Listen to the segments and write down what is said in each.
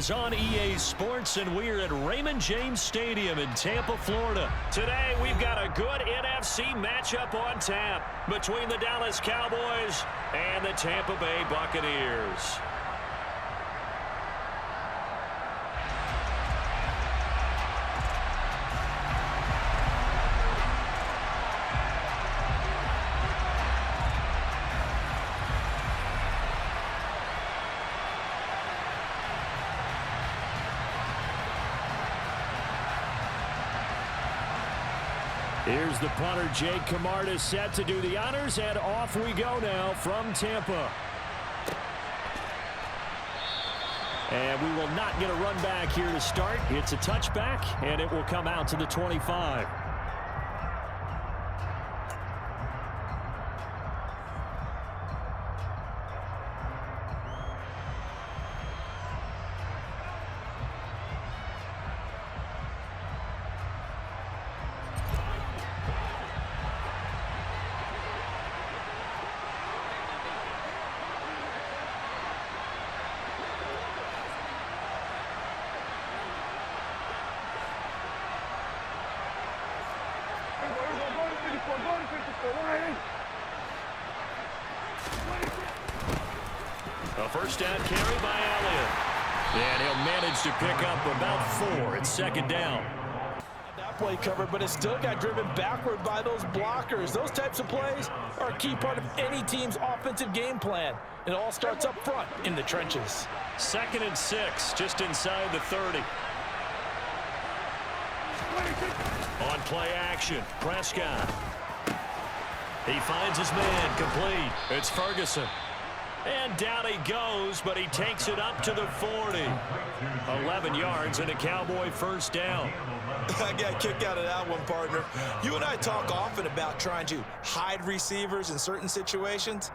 is on EA Sports, and we're at Raymond James Stadium in Tampa, Florida. Today, we've got a good NFC matchup on tap between the Dallas Cowboys and the Tampa Bay Buccaneers. Here's the punter, Jake Camarda, set to do the honors, and off we go now from Tampa. And we will not get a run back here to start. It's a touchback, and it will come out to the 25. A first down carry by Elliott. And he'll manage to pick up about 4. It's second down. That play covered, but it still got driven backward by those blockers. Those types of plays are a key part of any team's offensive game plan. It all starts up front in the trenches. 2nd and 6, just inside the 30. On play action, Prescott. He finds his man, complete. It's Ferguson. And down he goes, but he takes it up to the 40. 11 yards and a Cowboy first down. I got a kick out of that one, partner. You and I talk often about trying to hide receivers in certain situations,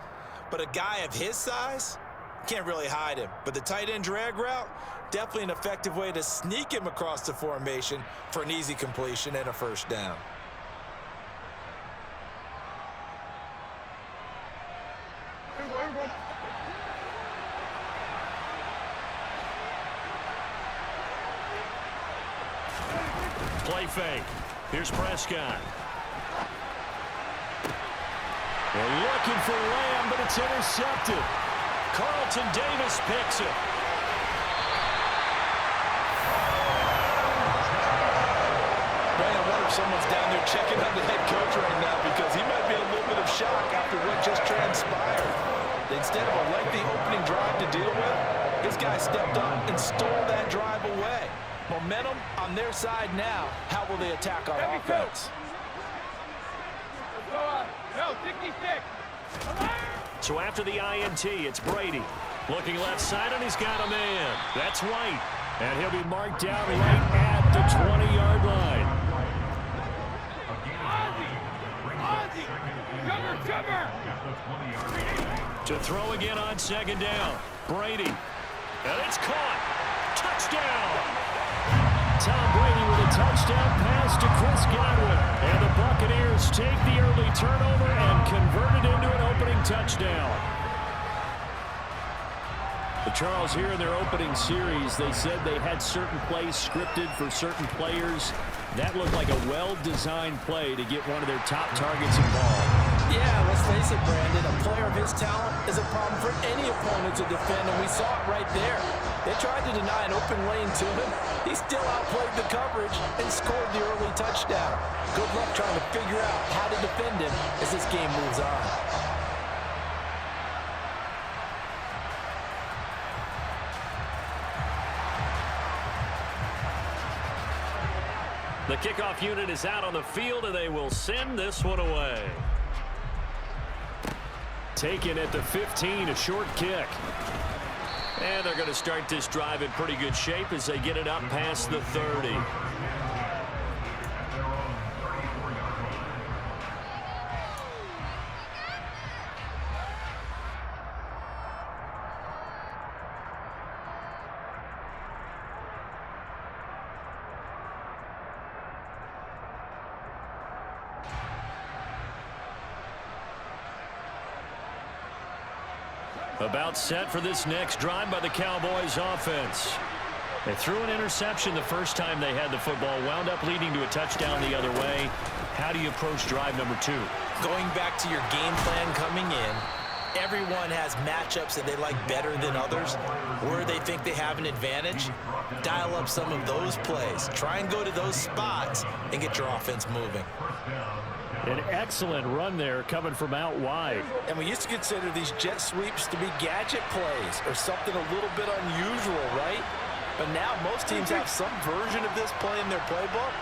but a guy of his size can't really hide him. But the tight end drag route, definitely an effective way to sneak him across the formation for an easy completion and a first down. Play fake. Here's Prescott. They're looking for Lamb, but it's intercepted. Carlton Davis picks it. Man, I wonder if someone's down there checking on the head coach right now, because he might be in a little bit of shock after what just transpired. Instead of a lengthy opening drive to deal with, this guy stepped up and stole that drive away. Momentum on their side now. How will they attack our offense? So after the INT, it's Brady. Looking left side, and he's got a man. That's White. And he'll be marked down right at the 20-yard line. To throw again on second down. Brady. And it's caught. Touchdown. Tom Brady with a touchdown pass to Chris Godwin. And the Buccaneers take the early turnover and convert it into an opening touchdown. But Charles, here in their opening series, they said they had certain plays scripted for certain players. That looked like a well-designed play to get one of their top targets involved. Yeah, let's face it, Brandon. A player of his talent is a problem for any opponent to defend, and we saw it right there. They tried to deny an open lane to him. He still outplayed the coverage and scored the early touchdown. Good luck trying to figure out how to defend him as this game moves on. The kickoff unit is out on the field, and they will send this one away. Taken at the 15, a short kick. And they're going to start this drive in pretty good shape as they get it up past the 30. About set for this next drive by the Cowboys offense. They threw an interception the first time they had the football, wound up leading to a touchdown the other way. How do you approach drive number 2? Going back to your game plan coming in, everyone has matchups that they like better than others, where they think they have an advantage. Dial up some of those plays. Try and go to those spots and get your offense moving. An excellent run there coming from out wide. And we used to consider these jet sweeps to be gadget plays or something a little bit unusual, right? But now most teams have some version of this play in their playbook.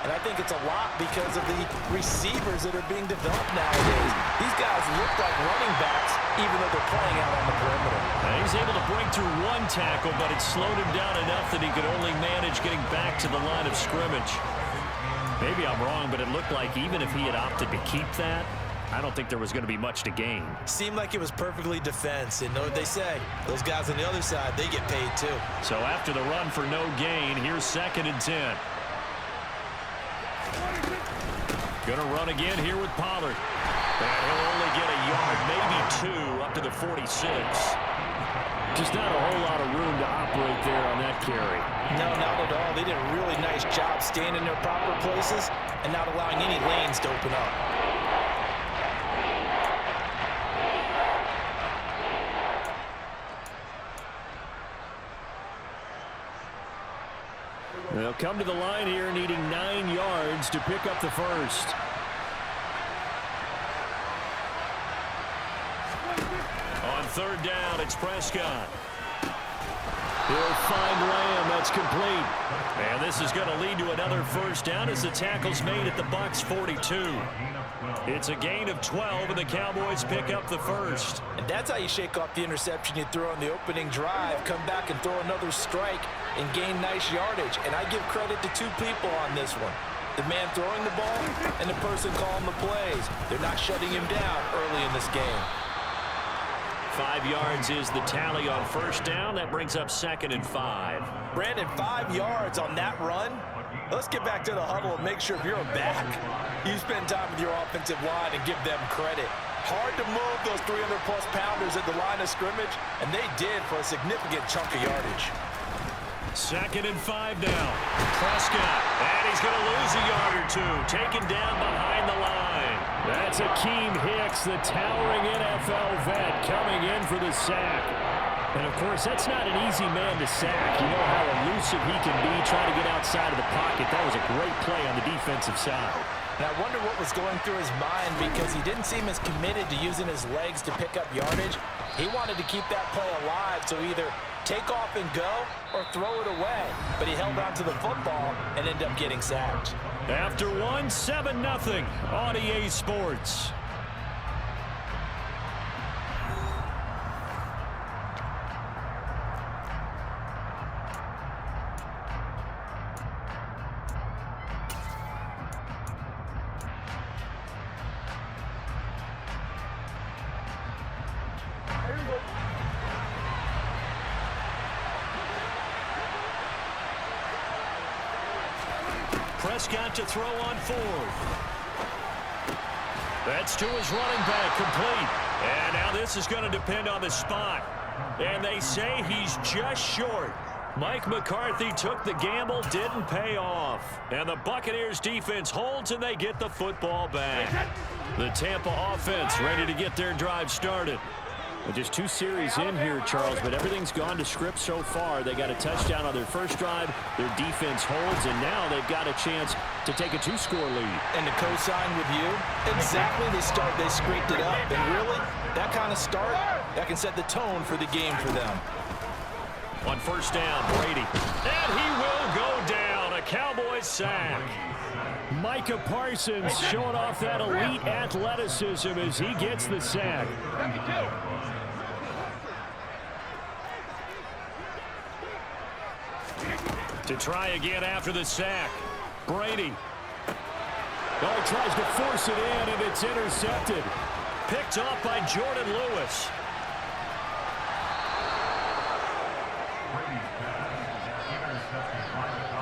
And I think it's a lot because of the receivers that are being developed nowadays. These guys look like running backs even though they're playing out on the perimeter. Now he's able to break through one tackle, but it slowed him down enough that he could only manage getting back to the line of scrimmage. Maybe I'm wrong, but it looked like even if he had opted to keep that, I don't think there was going to be much to gain. Seemed like it was perfectly defense. And know what they say, those guys on the other side, they get paid too. So after the run for no gain, here's 2nd and 10. Going to run again here with Pollard. And he'll only get a yard, maybe 2, up to the 46. Just not a whole lot of room to operate there on that carry. No, not at all. They did a really nice job staying in their proper places and not allowing any lanes to open up. They'll come to the line here needing 9 yards to pick up the first. On 3rd down, it's Prescott. He'll find Lamb. That's complete. And this is going to lead to another first down as the tackle's made at the Bucs 42. It's a gain of 12, and the Cowboys pick up the first. And that's how you shake off the interception you throw on the opening drive, come back and throw another strike and gain nice yardage. And I give credit to 2 people on this one. The man throwing the ball and the person calling the plays. They're not shutting him down early in this game. 5 yards is the tally on first down. That brings up 2nd and 5. Brandon, 5 yards on that run. Let's get back to the huddle and make sure if you're a back, you spend time with your offensive line and give them credit. Hard to move those 300-plus pounders at the line of scrimmage, and they did for a significant chunk of yardage. 2nd and 5 now. Prescott, and he's going to lose a yard or 2. Taken down behind the line. That's Akeem Hicks, the towering NFL vet, coming in for the sack. And, of course, that's not an easy man to sack. You know how elusive he can be trying to get outside of the pocket. That was a great play on the defensive side. And I wonder what was going through his mind because he didn't seem as committed to using his legs to pick up yardage. He wanted to keep that play alive, so either take off and go or throw it away. But he held on to the football and ended up getting sacked. After 7-0 on EA Sports. Prescott to throw on 4th. That's to his running back, complete. And now this is going to depend on the spot. And they say he's just short. Mike McCarthy took the gamble, didn't pay off. And the Buccaneers defense holds and they get the football back. The Tampa offense ready to get their drive started. Well, just 2 series in here, Charles, but everything's gone to script so far. They got a touchdown on their first drive. Their defense holds, and now they've got a chance to take a 2-score lead. And to co-sign with you, exactly the start they scraped it up. And really, that kind of start, that can set the tone for the game for them. On first down, Brady. And he will go down. A Cowboys sack. Micah Parsons showing off that elite athleticism as he gets the sack. To try again after the sack. Brady. Oh, tries to force it in, and it's intercepted. Picked off by Jordan Lewis.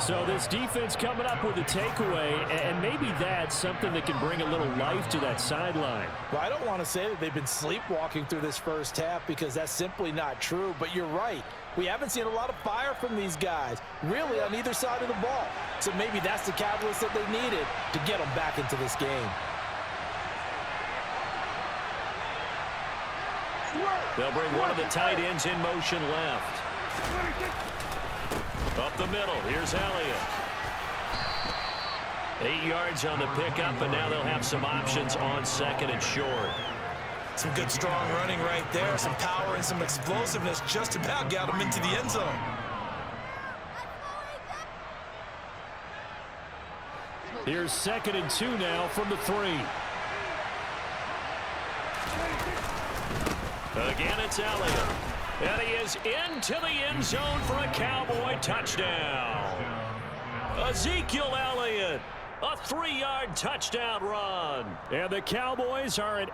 So this defense coming up with a takeaway, and maybe that's something that can bring a little life to that sideline. Well, I don't want to say that they've been sleepwalking through this first half because that's simply not true, but you're right. We haven't seen a lot of fire from these guys, really on either side of the ball. So maybe that's the catalyst that they needed to get them back into this game. They'll bring one of the tight ends in motion left. Up the middle, here's Elliott. 8 yards on the pickup, and now they'll have some options on second and short. Some good, strong running right there. Some power and some explosiveness just about got him into the end zone. Here's 2nd and 2 now from the 3. Again, it's Elliott. And he is into the end zone for a Cowboy touchdown. Ezekiel Elliott, a 3-yard touchdown run. And the Cowboys are at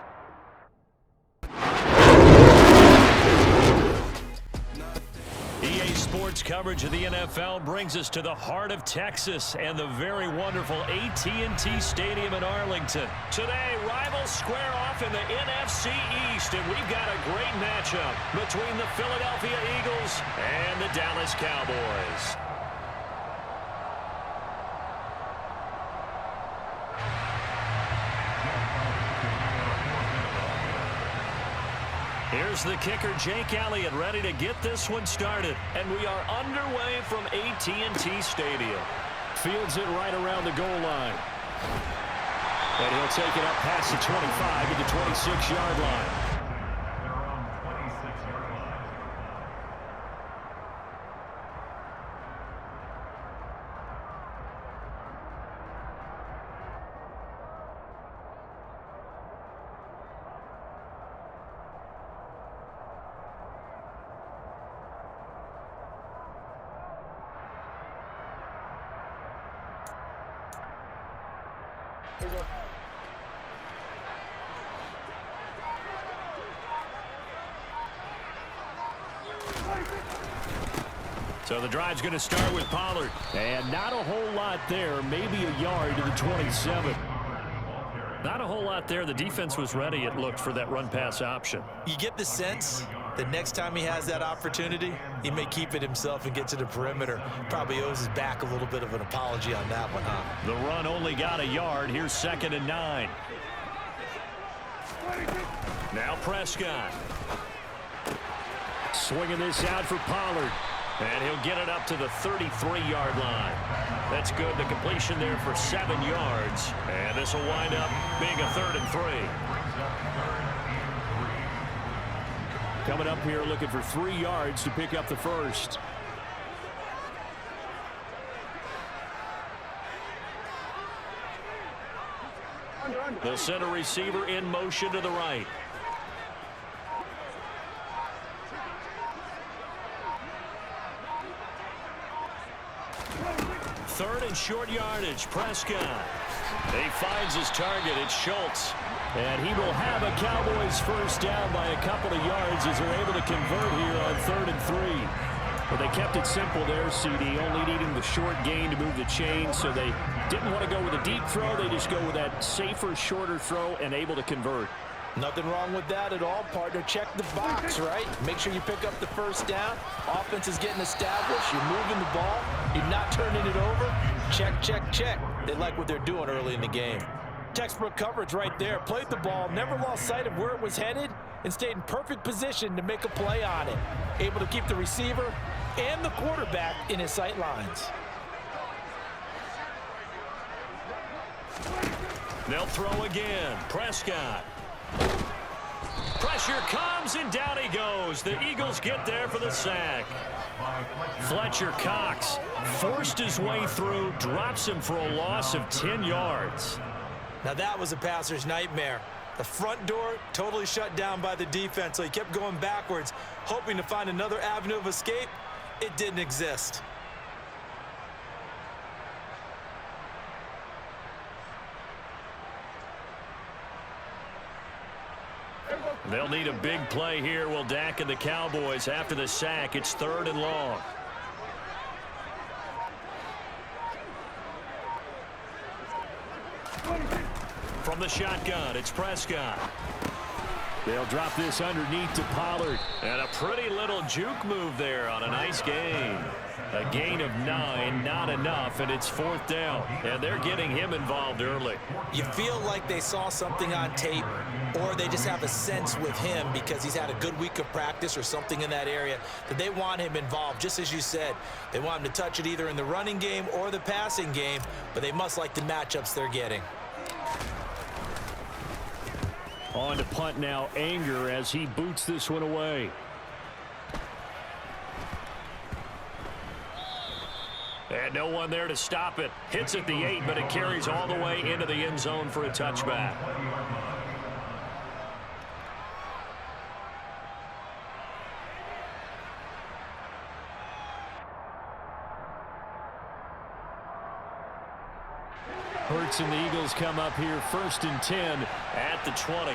EA Sports coverage of the NFL brings us to the heart of Texas and the very wonderful AT&T Stadium in Arlington. Today, rivals square off in the NFC East, and we've got a great matchup between the Philadelphia Eagles and the Dallas Cowboys. Here's the kicker, Jake Elliott, ready to get this one started. And we are underway from AT&T Stadium. Fields it right around the goal line. And he'll take it up past the 25 to the 26-yard line. So the drive's going to start with Pollard. And not a whole lot there. Maybe a yard to the 27. Not a whole lot there. The defense was ready, it looked, for that run-pass option. You get the sense that next time he has that opportunity, he may keep it himself and get to the perimeter. Probably owes his back a little bit of an apology on that one, huh? The run only got a yard. Here's 2nd and 9. Now Prescott. Swinging this out for Pollard. And he'll get it up to the 33-yard line. That's good. The completion there for 7 yards. And this will wind up being a 3rd and 3. Coming up here looking for 3 yards to pick up the first. They'll send a receiver in motion to the right. 3rd and short yardage. Prescott. He finds his target. It's Schultz. And he will have a Cowboys first down by a couple of yards as they're able to convert here on 3rd and 3. But they kept it simple there, CD, only needing the short gain to move the chain, so they didn't want to go with a deep throw. They just go with that safer, shorter throw and able to convert. Nothing wrong with that at all, partner. Check the box, right? Make sure you pick up the first down. Offense is getting established. You're moving the ball. You're not turning it over. Check, check, check. They like what they're doing early in the game. Textbook coverage right there. Played the ball, never lost sight of where it was headed, and stayed in perfect position to make a play on it. Able to keep the receiver and the quarterback in his sight lines. They'll throw again. Prescott. Pressure comes, and down he goes. The Eagles get there for the sack. Fletcher Cox forced his way through, drops him for a loss of 10 yards. Now that was a passer's nightmare. The front door totally shut down by the defense, so he kept going backwards, hoping to find another avenue of escape. It didn't exist. They'll need a big play here. Will Dak and the Cowboys after the sack. It's 3rd and long. From the shotgun, it's Prescott. They'll drop this underneath to Pollard. And a pretty little juke move there on a nice gain. A gain of 9, not enough, and it's 4th down. And they're getting him involved early. You feel like they saw something on tape, or they just have a sense with him because he's had a good week of practice or something in that area that they want him involved. Just as you said, they want him to touch it either in the running game or the passing game, but they must like the matchups they're getting. On to punt now, Anger, as he boots this one away. And no one there to stop it. Hits at the 8, but it carries all the way into the end zone for a touchback. Hurts and the Eagles come up here 1st and 10 at the 20.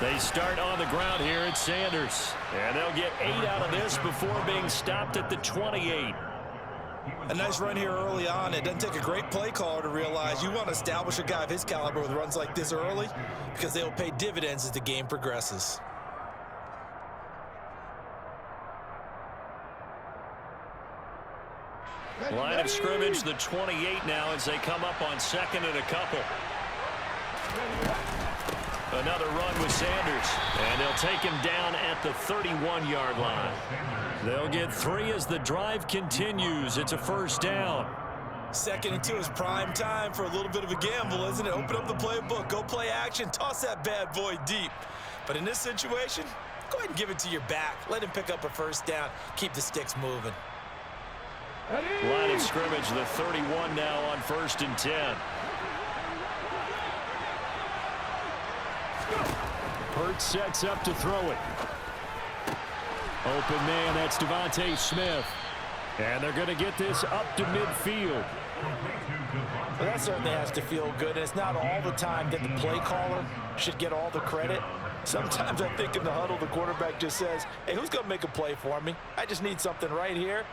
They start on the ground here at Sanders. And they'll get 8 out of this before being stopped at the 28. A nice run here early on. It doesn't take a great play caller to realize you want to establish a guy of his caliber with runs like this early because they'll pay dividends as the game progresses. Line of scrimmage, the 28 now as they come up on 2nd and a couple. Another run with Sanders, and they'll take him down at the 31-yard line. They'll get 3 as the drive continues. It's a 1st down. 2nd and 2 is prime time for a little bit of a gamble, isn't it? Open up the playbook, go play action, toss that bad boy deep. But in this situation, go ahead and give it to your back. Let him pick up a 1st down, keep the sticks moving. Line of scrimmage, the 31 now on 1st and 10. Hurts sets up to throw it. Open man, that's Devontae Smith. And they're going to get this up to midfield. Well, that certainly has to feel good. And it's not all the time that the play caller should get all the credit. Sometimes I think in the huddle, the quarterback just says, hey, who's going to make a play for me? I just need something right here.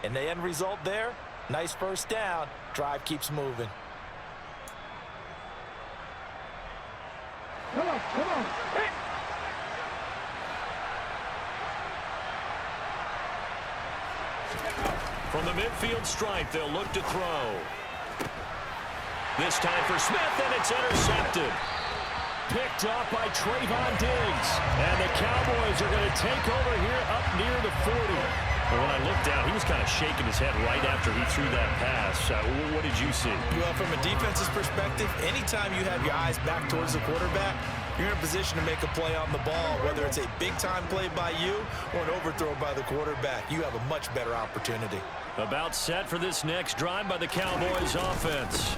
And the end result there, nice 1st down. Drive keeps moving. Come on. Hey. From the midfield stripe, they'll look to throw. This time for Smith, and it's intercepted. Picked off by Trayvon Diggs. And the Cowboys are going to take over here up near the 40. Well, when I looked down, he was kind of shaking his head right after he threw that pass. What did you see? Well, from a defense's perspective, anytime you have your eyes back towards the quarterback, you're in a position to make a play on the ball, whether it's a big-time play by you or an overthrow by the quarterback. You have a much better opportunity. About set for this next drive by the Cowboys offense.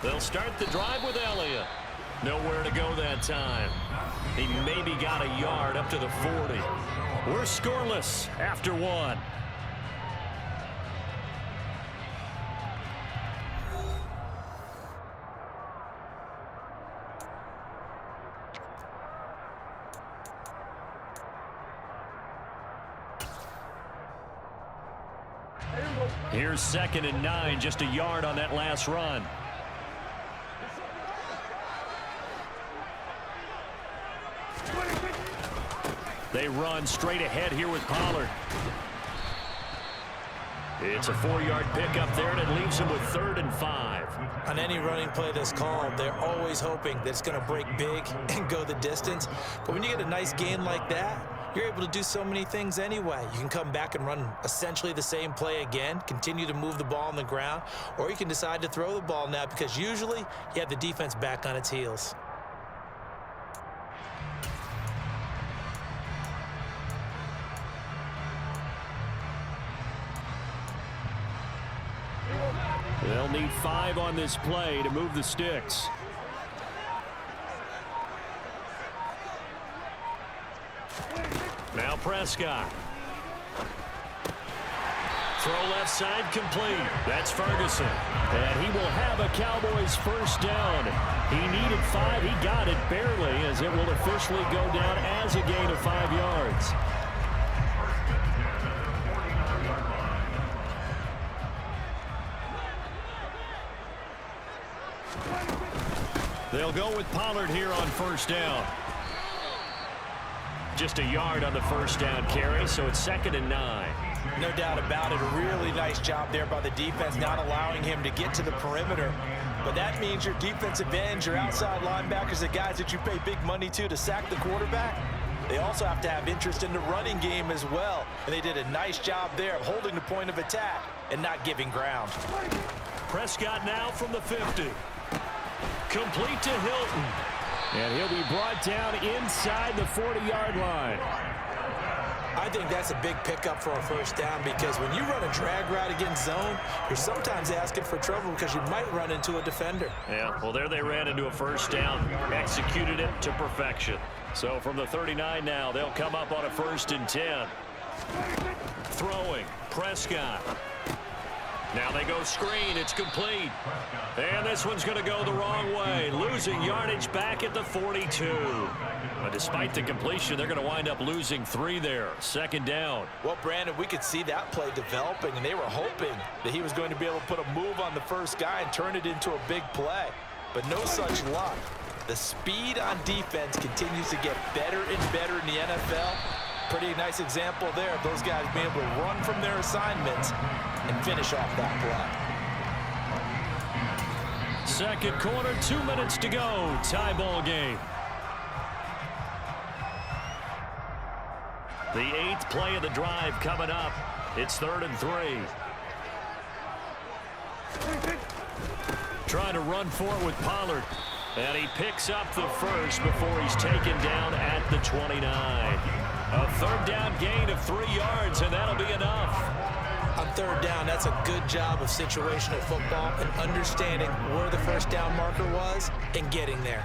They'll start the drive with Elliott. Nowhere to go that time. He maybe got a yard up to the 40. We're scoreless after 1. Here's 2nd and 9, just a yard on that last run. They run straight ahead here with Pollard. It's a 4-yard pickup there, and it leaves him with 3rd and 5. On any running play that's called, they're always hoping that it's going to break big and go the distance. But when you get a nice gain like that, you're able to do so many things anyway. You can come back and run essentially the same play again, continue to move the ball on the ground, or you can decide to throw the ball now because usually you have the defense back on its heels. They'll need 5 on this play to move the sticks. Now Prescott. Throw left side complete. That's Ferguson. And he will have a Cowboys 1st down. He needed 5. He got it barely as it will officially go down as a gain of 5 yards. They'll go with Pollard here on first down. Just a yard on the first down carry, so it's 2nd and 9. No doubt about it. A really nice job there by the defense, not allowing him to get to the perimeter. But that means your defensive ends, your outside linebackers, the guys that you pay big money to sack the quarterback, they also have to have interest in the running game as well. And they did a nice job there of holding the point of attack and not giving ground. Prescott now from the 50. Complete to Hilton. And he'll be brought down inside the 40-yard line. I think that's a big pickup for a first down, because when you run a drag route against zone, you're sometimes asking for trouble because you might run into a defender. Yeah, well, there they ran into a first down, executed it to perfection. So from the 39 now, they'll come up on a 1st and 10. Throwing, Prescott. Now they go screen. It's complete. And this one's going to go the wrong way. Losing yardage back at the 42. But despite the completion, they're going to wind up losing 3 there. 2nd down. Well, Brandon, we could see that play developing, and they were hoping that he was going to be able to put a move on the first guy and turn it into a big play. But no such luck. The speed on defense continues to get better and better in the NFL. Pretty nice example there of those guys being able to run from their assignments and finish off that play. Second quarter, 2 minutes to go. Tie ball game. The 8th play of the drive coming up. It's 3rd and 3. Trying to run for it with Pollard. And he picks up the first before he's taken down at the 29. A 3rd down gain of 3 yards, and that'll be enough. On 3rd down, that's a good job of situational football and understanding where the first down marker was and getting there.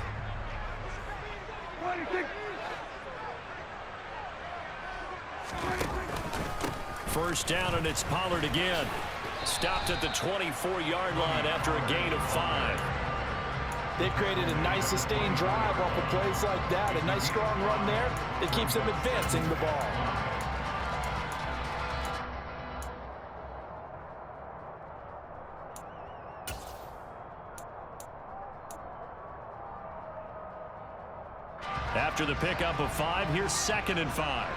First down, and it's Pollard again. Stopped at the 24-yard line after a gain of 5. They've created a nice sustained drive off of plays like that. A nice strong run there that keeps them advancing the ball. After the pickup of 5, here's 2nd and 5.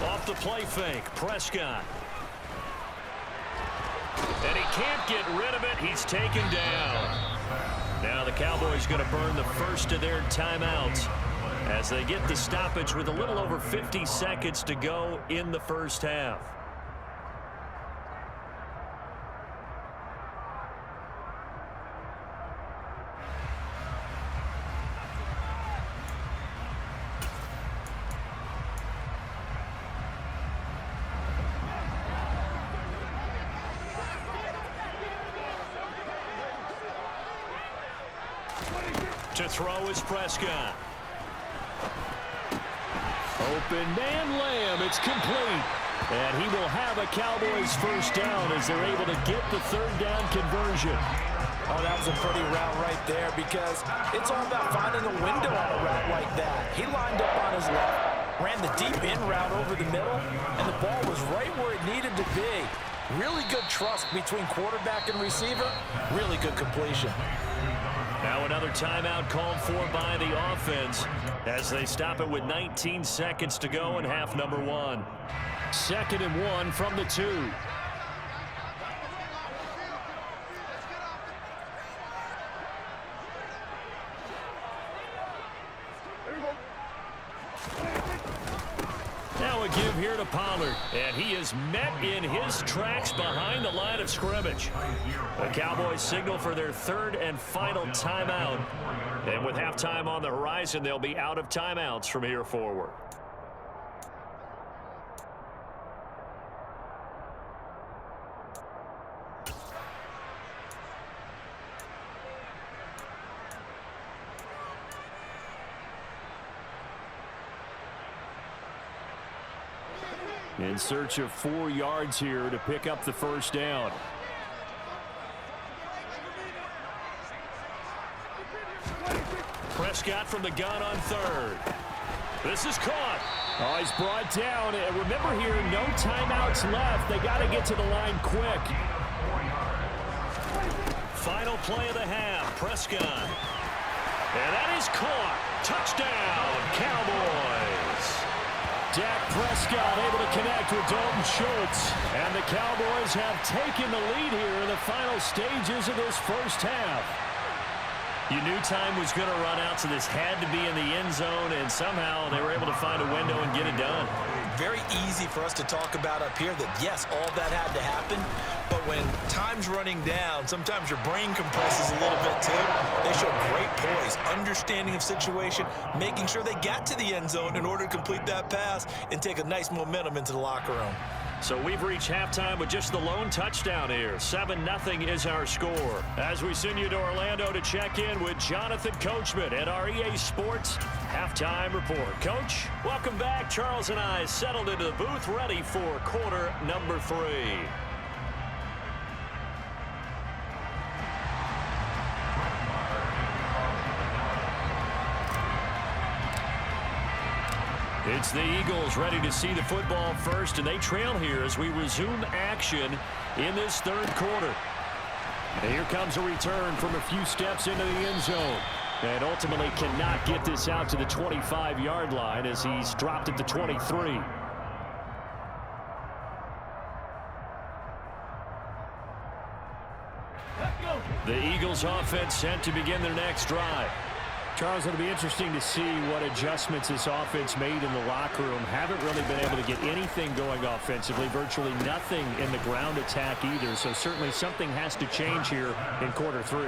Off the play fake, Prescott. And he can't get rid of it. He's taken down. Now the Cowboys going to burn the first of their timeouts as they get the stoppage with a little over 50 seconds to go in the first half. To throw is Prescott. Open man Lamb. It's complete. And he will have a Cowboys first down as they're able to get the 3rd down conversion. Oh, that was a pretty route right there, because it's all about finding a window on a route like that. He lined up on his left, ran the deep in route over the middle, and the ball was right where it needed to be. Really good trust between quarterback and receiver. Really good completion. Now another timeout called for by the offense as they stop it with 19 seconds to go in half number 1. 2nd and 1 from the 2. Now a give here to Pollard, and he is met in his tracks behind the line of scrimmage. The Cowboys signal for their 3rd and final timeout. And with halftime on the horizon, they'll be out of timeouts from here forward. In search of 4 yards here to pick up the first down. Prescott from the gun on 3rd. This is caught. Oh, he's brought down. And remember here, no timeouts left. They got to get to the line quick. Final play of the half. Prescott. And that is caught. Touchdown, Cowboys. Dak Prescott able to connect with Dalton Schultz. And the Cowboys have taken the lead here in the final stages of this first half. You knew time was going to run out, so this had to be in the end zone, and somehow they were able to find a window and get it done. Very easy for us to talk about up here that, yes, all that had to happen, but when time's running down, sometimes your brain compresses a little bit too. They show great poise, understanding of situation, making sure they got to the end zone in order to complete that pass and take a nice momentum into the locker room. So we've reached halftime with just the lone touchdown here. 7-0 is our score. As we send you to Orlando to check in with Jonathan Coachman at our EA Sports Halftime Report. Coach, welcome back. Charles and I settled into the booth ready for quarter number 3. It's the Eagles ready to see the football first, and they trail here as we resume action in this third quarter. And here comes a return from a few steps into the end zone. And ultimately cannot get this out to the 25-yard line as he's dropped at the 23. The Eagles offense set to begin their next drive. Charles, it'll be interesting to see what adjustments this offense made in the locker room. Haven't really been able to get anything going offensively, virtually nothing in the ground attack either. So certainly something has to change here in quarter 3.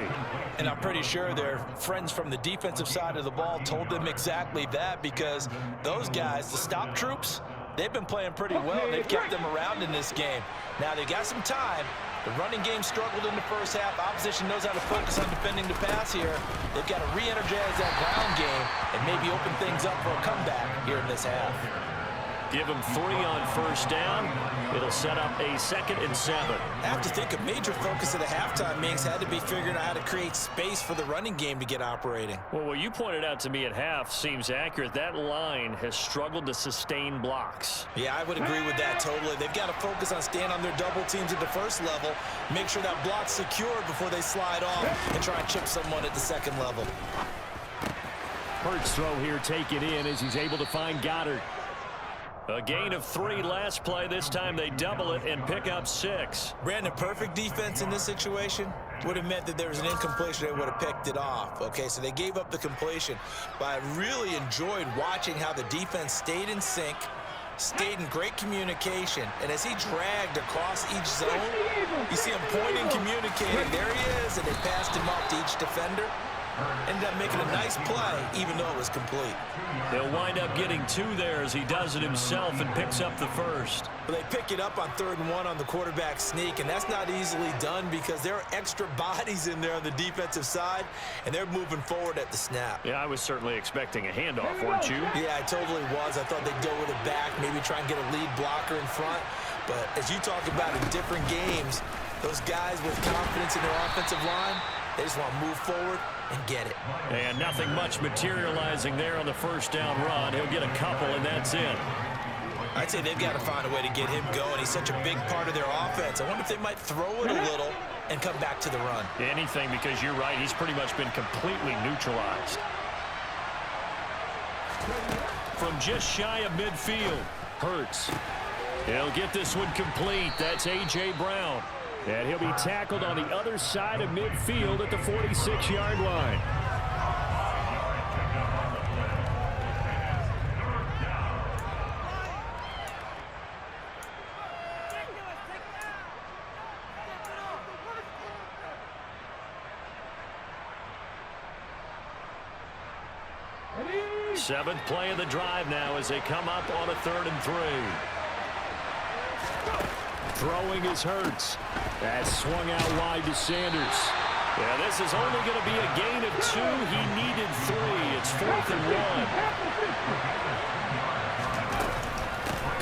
And I'm pretty sure their friends from the defensive side of the ball told them exactly that, because those guys, the stop troops, they've been playing pretty well. They've kept them around in this game. Now they got some time. The running game struggled in the first half. Opposition knows how to focus on defending the pass here. They've got to re-energize that ground game and maybe open things up for a comeback here in this half. Give them 3 on first down. It'll set up a 2nd and 7. I have to think a major focus of the halftime meetings had to be figuring out how to create space for the running game to get operating. Well, what you pointed out to me at half seems accurate. That line has struggled to sustain blocks. Yeah, I would agree with that totally. They've got to focus on staying on their double teams at the first level, make sure that block's secure before they slide off and try and chip someone at the second level. Hurts throw here, take it in as he's able to find Goddard. A gain of 3 last play. This time they double it and pick up 6. Brandon, perfect defense in this situation would have meant that there was an incompletion. They would have picked it off. Okay, so they gave up the completion. But I really enjoyed watching how the defense stayed in sync, stayed in great communication. And as he dragged across each zone, you see him pointing, communicating. There he is, and they passed him off to each defender. Ended up making a nice play, even though it was complete. They'll wind up getting 2 there as he does it himself and picks up the first. But they pick it up on 3rd and 1 on the quarterback sneak, and that's not easily done because there are extra bodies in there on the defensive side, and they're moving forward at the snap. Yeah, I was certainly expecting a handoff, weren't you? Yeah, I totally was. I thought they'd go with it back, maybe try and get a lead blocker in front. But as you talk about in different games, those guys with confidence in their offensive line, they just want to move forward and get it. And nothing much materializing there on the first down run. He'll get a couple, and that's it. I'd say they've got to find a way to get him going. He's such a big part of their offense. I wonder if they might throw it a little and come back to the run. Anything, because you're right. He's pretty much been completely neutralized. From just shy of midfield, Hurts. He'll get this one complete. That's A.J. Brown. And he'll be tackled on the other side of midfield at the 46-yard line. Seventh play of the drive now as they come up on a 3rd and 3. Throwing is Hurts. That's swung out wide to Sanders. Yeah, this is only going to be a gain of 2. He needed 3. It's 4th and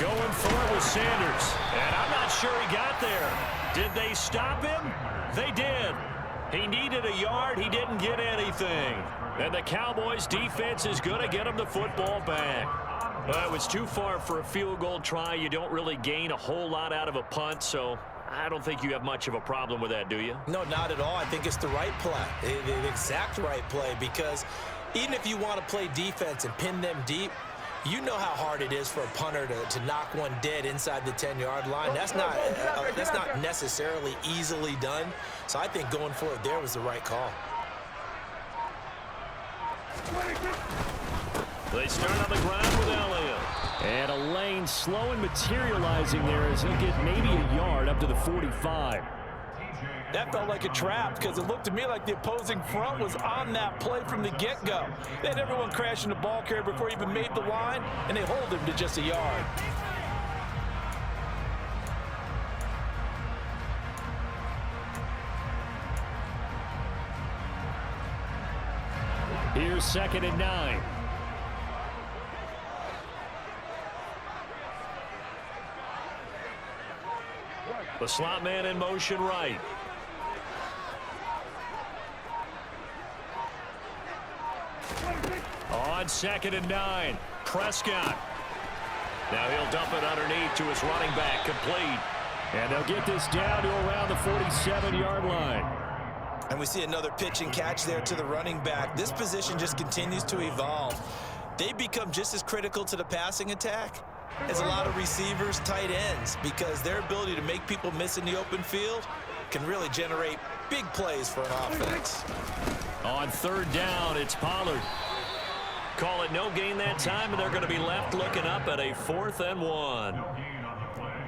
1. Going for it with Sanders. And I'm not sure he got there. Did they stop him? They did. He needed a yard. He didn't get anything. And the Cowboys defense is going to get him the football back. Well, it was too far for a field goal try. You don't really gain a whole lot out of a punt, so I don't think you have much of a problem with that, do you? No, not at all. I think it's the right play, the exact right play, because even if you want to play defense and pin them deep, you know how hard it is for a punter to knock one dead inside the 10-yard line. That's not necessarily easily done. So I think going for it there was the right call. They start on the ground with Elliott. And a lane slow and materializing there as he'll get maybe a yard up to the 45. That felt like a trap because it looked to me like the opposing front was on that play from the get-go. They had everyone crashing the ball carrier before he even made the line, and they hold him to just a yard. Here's 2nd and 9. The slot man in motion right. On 2nd and 9, Prescott. Now he'll dump it underneath to his running back, complete. And they'll get this down to around the 47-yard line. And we see another pitch and catch there to the running back. This position just continues to evolve. They become just as critical to the passing attack as a lot of receivers, tight ends, because their ability to make people miss in the open field can really generate big plays for an offense. On 3rd down, it's Pollard. Call it no gain that time, and they're going to be left looking up at a 4th and 1.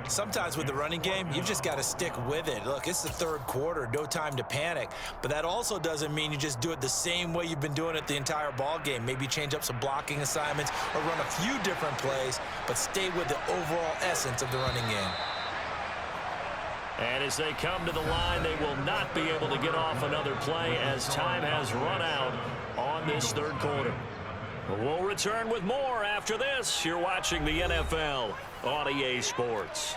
Sometimes with the running game, you've just got to stick with it. Look, it's the 3rd quarter, no time to panic. But that also doesn't mean you just do it the same way you've been doing it the entire ball game. Maybe change up some blocking assignments or run a few different plays, but stay with the overall essence of the running game. And as they come to the line, they will not be able to get off another play as time has run out on this 3rd quarter. We'll return with more after this. You're watching the NFL on EA Sports.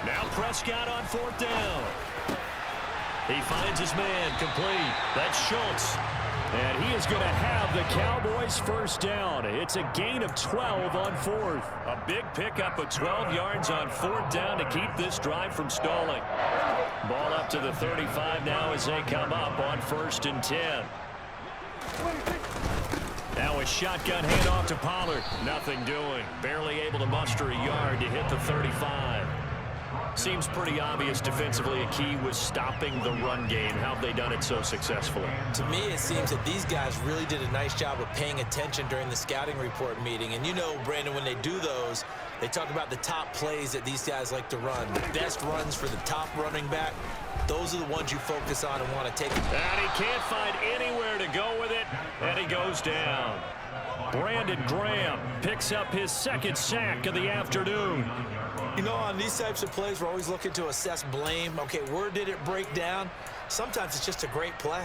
Now Prescott on 4th down. He finds his man, complete. That's Schultz. And he is going to have the Cowboys 1st down. It's a gain of 12 on 4th. A big pickup of 12 yards on 4th down to keep this drive from stalling. Ball up to the 35 now as they come up on 1st and 10. Now a shotgun handoff to Pollard. Nothing doing. Barely able to muster a yard to hit the 35. Seems pretty obvious defensively a key was stopping the run game. How have they done it so successfully? To me, it seems that these guys really did a nice job of paying attention during the scouting report meeting. And you know, Brandon, when they do those, they talk about the top plays that these guys like to run. The best runs for the top running back. Those are the ones you focus on and want to take. And he can't find anywhere to go with it, and he goes down. Brandon Graham picks up his 2nd sack of the afternoon. You know, on these types of plays, we're always looking to assess blame. Okay, where did it break down? Sometimes it's just a great play.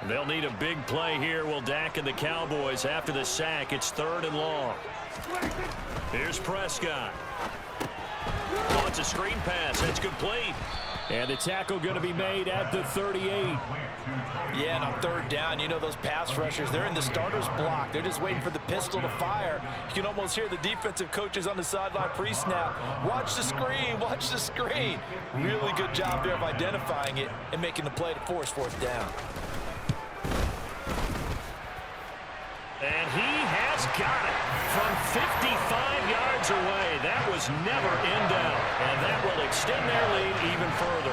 They'll need a big play here. Will Dak and the Cowboys after the sack. It's 3rd and long. Here's Prescott. Oh, it's a screen pass. That's complete. And the tackle going to be made at the 38. Yeah, and on 3rd down, you know those pass rushers, they're in the starter's block. They're just waiting for the pistol to fire. You can almost hear the defensive coaches on the sideline pre-snap. Watch the screen, watch the screen. Really good job there of identifying it and making the play to force 4th down. And he has got it from 55 yards away. That was never in doubt. And that will extend their lead even further.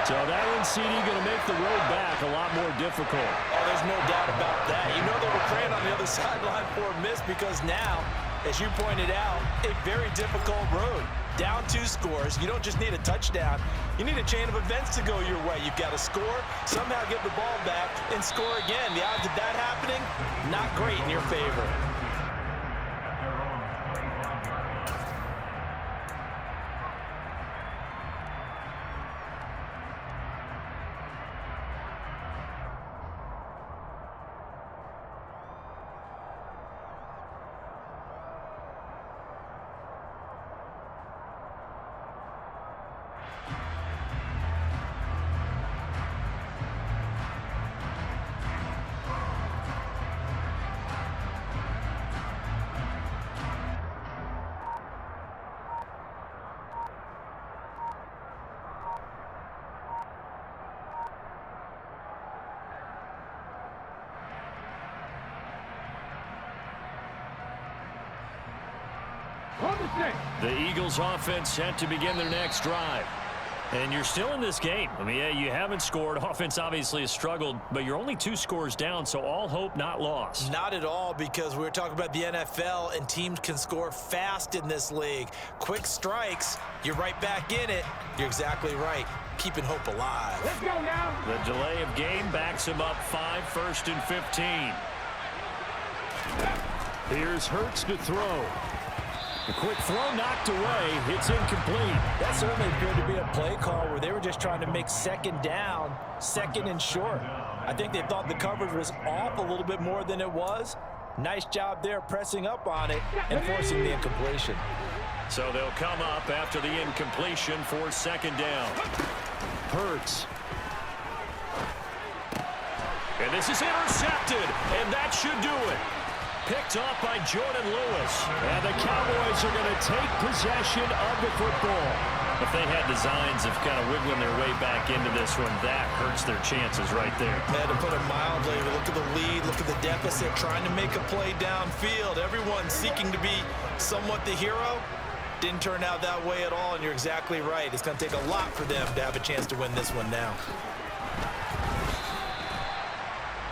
So that one, CD, going to make the road back a lot more difficult. Oh, there's no doubt about that. You know they were praying on the other sideline for a miss because now, as you pointed out, a very difficult road. Down 2 scores. You don't just need a touchdown. You need a chain of events to go your way. You've got to score, somehow get the ball back, and score again. The odds of that happening, not great in your favor. The Eagles offense set to begin their next drive. And you're still in this game. I mean, yeah, you haven't scored. Offense obviously has struggled, but you're only 2 scores down, so all hope not lost. Not at all, because we were talking about the NFL, and teams can score fast in this league. Quick strikes, you're right back in it. You're exactly right. Keeping hope alive. Let's go now. The delay of game backs him up 5, 1st and 15. Here's Hurts to throw. The quick throw knocked away. It's incomplete. That certainly appeared to be a play call where they were just trying to make second down, second and short. I think they thought the coverage was off a little bit more than it was. Nice job there pressing up on it and forcing the incompletion. So they'll come up after the incompletion for second down. Hurts. And this is intercepted, and that should do it. Picked off by Jordan Lewis. And the Cowboys are going to take possession of the football. If they had designs of kind of wiggling their way back into this one, that hurts their chances right there. Man, to put it mildly, look at the lead, look at the deficit, trying to make a play downfield. Everyone seeking to be somewhat the hero. Didn't turn out that way at all, and you're exactly right. It's going to take a lot for them to have a chance to win this one now.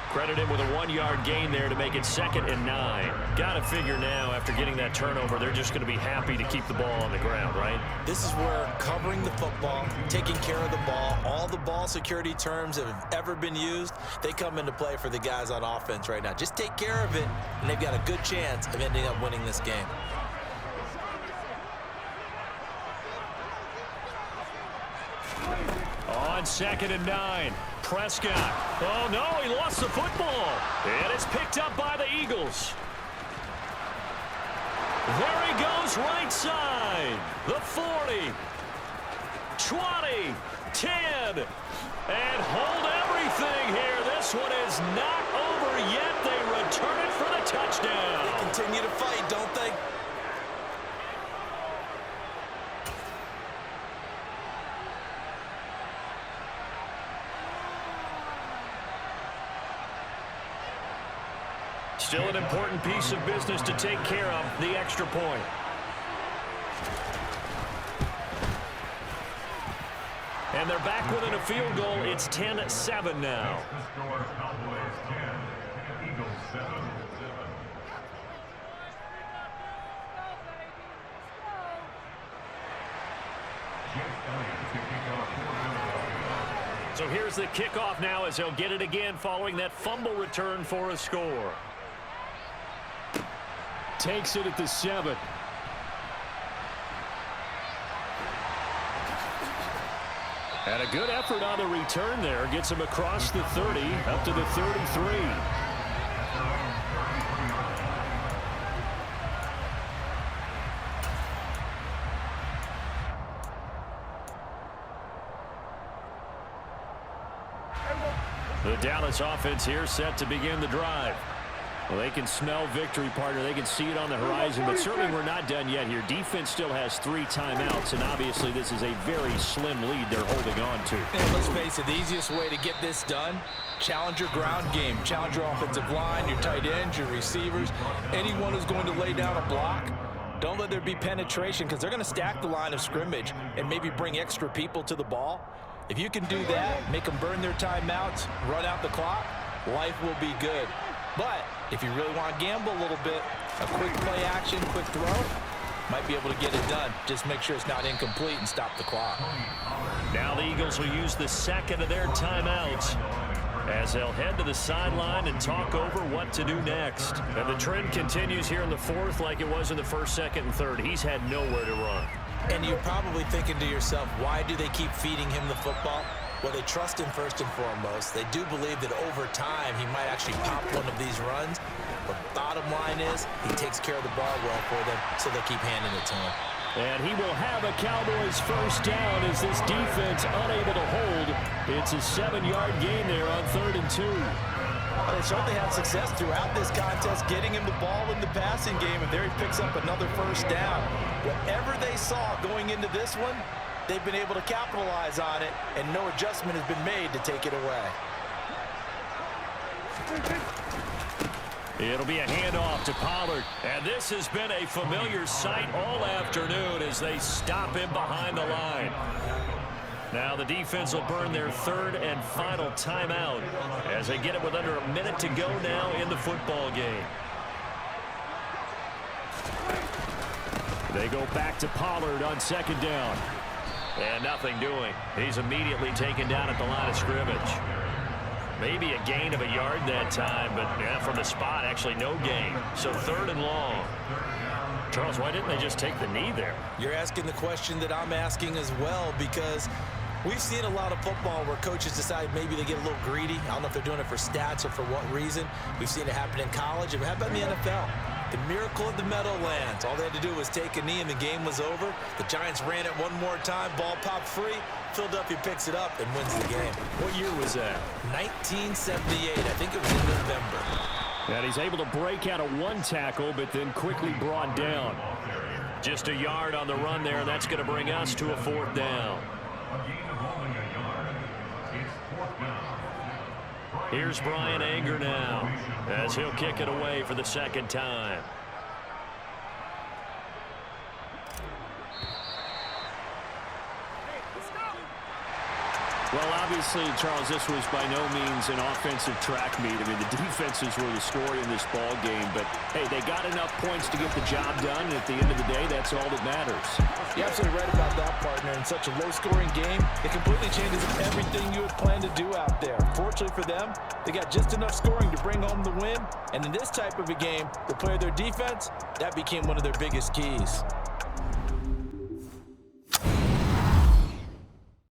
Credit him with a 1-yard gain there to make it 2nd and 9. Got to figure now, after getting that turnover, they're just going to be happy to keep the ball on the ground, right? This is where covering the football, taking care of the ball, all the ball security terms that have ever been used, they come into play for the guys on offense right now. Just take care of it, and they've got a good chance of ending up winning this game. On 2nd and 9, Prescott. Oh, no, he lost the football. And it's picked up by the Eagles. There he goes, right side. The 40, 20, 10. And hold everything here. This one is not over yet. They return it for the touchdown. They continue to fight, don't they? Still an important piece of business to take care of, the extra point. And they're back within a field goal. It's 10-7 now. So here's the kickoff now as he'll get it again following that fumble return for a score. Takes it at the 7. And a good effort on the return there. Gets him across the 30, up to the 33. The Dallas offense here set to begin the drive. Well, they can smell victory, partner. They can see it on the horizon, but certainly we're not done yet here. Defense still has 3 timeouts, and obviously this is a very slim lead they're holding on to. And let's face it, the easiest way to get this done, challenge your ground game. Challenge your offensive line, your tight ends, your receivers, anyone who's going to lay down a block. Don't let there be penetration, because they're going to stack the line of scrimmage and maybe bring extra people to the ball. If you can do that, make them burn their timeouts, run out the clock, life will be good. But if you really want to gamble a little bit, a quick play action, quick throw, might be able to get it done. Just make sure it's not incomplete and stop the clock. Now the Eagles will use the second of their timeouts as they'll head to the sideline and talk over what to do next. And the trend continues here in the 4th like it was in the 1st, 2nd, and 3rd. He's had nowhere to run. And you're probably thinking to yourself, why do they keep feeding him the football? Well, they trust him first and foremost. They do believe that over time he might actually pop one of these runs. But bottom line is he takes care of the ball well for them, so they keep handing it to him. And he will have a Cowboys first down as this defense unable to hold. It's a 7-yard gain there on 3rd and 2. They certainly had success throughout this contest, getting him the ball in the passing game, and there he picks up another first down. Whatever they saw going into this one, they've been able to capitalize on it, and no adjustment has been made to take it away. It'll be a handoff to Pollard. And this has been a familiar sight all afternoon as they stop him behind the line. Now the defense will burn their third and final timeout as they get it with under a minute to go now in the football game. They go back to Pollard on second down. And nothing doing. He's immediately taken down at the line of scrimmage. Maybe a gain of a yard that time, but yeah, from the spot, actually no gain. So third and long. Charles, why didn't they just take the knee there? You're asking the question that I'm asking as well, because we've seen a lot of football where coaches decide maybe they get a little greedy. I don't know if they're doing it for stats or for what reason. We've seen it happen in college. And how about in the NFL? The miracle of the Meadowlands. All they had to do was take a knee and the game was over. The Giants ran it one more time. Ball popped free. Philadelphia picks it up and wins the game. What year was that? 1978. I think it was in November. And he's able to break out of one tackle, but then quickly brought down. Just a yard on the run there, and that's going to bring us to a fourth down. Here's Brian Anger now as he'll kick it away for the second time. Well, obviously, Charles, this was by no means an offensive track meet. I mean, the defenses were the story in this ball game. But, hey, they got enough points to get the job done. And at the end of the day, that's all that matters. You're absolutely right about that, partner. In such a low-scoring game, it completely changes everything you had planned to do out there. Fortunately for them, they got just enough scoring to bring home the win. And in this type of a game, the play of their defense, that became one of their biggest keys.